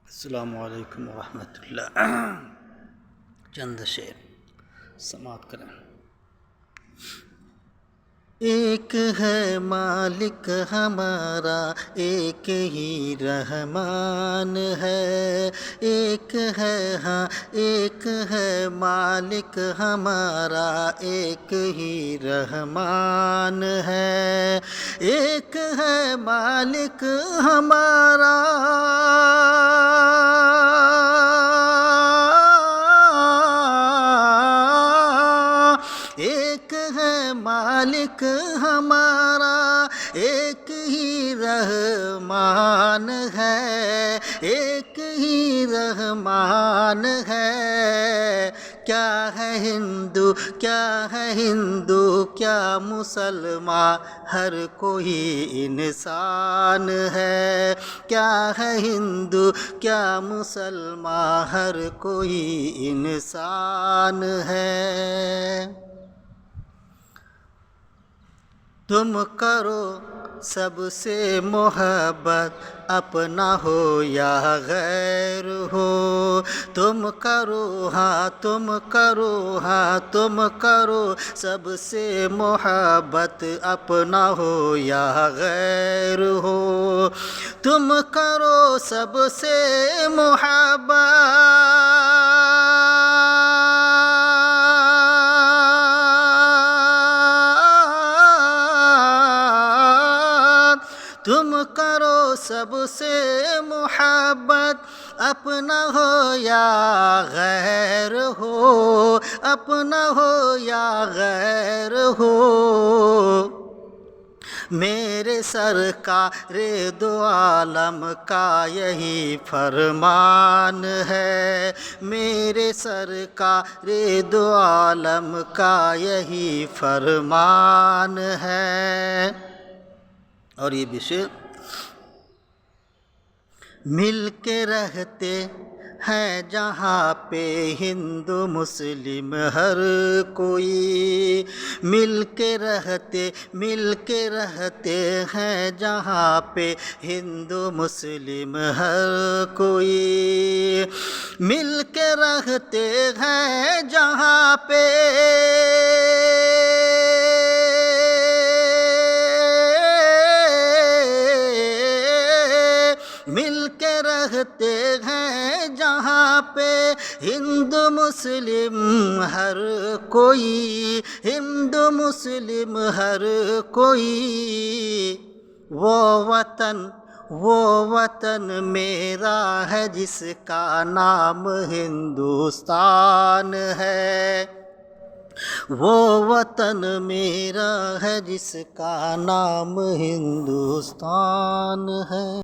السلام علیکم ورحمۃ اللہ۔ چند شعر سماعت کریں۔ ایک ہے مالک ہمارا، ایک ہی رحمان ہے۔ ایک ہے ایک ہے مالک ہمارا، ایک ہی رحمان ہے۔ ایک ہے مالک ہمارا، ایک ہے مالک ہمارا، ایک ہی رحمان ہے۔ ایک ہی رحمان ہے۔ کیا ہے ہندو، کیا ہے ہندو، کیا مسلمان، ہر کوئی انسان ہے۔ کیا ہے ہندو، کیا مسلمان، ہر کوئی انسان ہے۔ تم کرو سب سے محبت، اپنا ہو یا غیر ہو۔ تم کرو تم کرو تم کرو سب سے محبت، اپنا ہو یا غیر ہو۔ تم کرو سب سے محبت، تم کرو سب سے محبت، اپنا ہو یا غیر ہو، اپنا ہو یا غیر ہو۔ میرے سرکار دو عالم کا یہی فرمان ہے۔ میرے سرکار دو عالم کا یہی فرمان ہے۔ اور یہ بھی شعر، مل کے رہتے ہیں جہاں پہ ہندو مسلم ہر کوئی، مل کے رہتے ہیں جہاں پہ ہندو مسلم ہر کوئی، مل کے رہتے ہیں جہاں پہ مل کے رہتے ہیں جہاں پہ ہندو مسلم ہر کوئی، ہندو مسلم ہر کوئی۔ وہ وطن میرا ہے جس کا نام ہندوستان ہے۔ وہ وطن میرا ہے جس کا نام ہندوستان ہے۔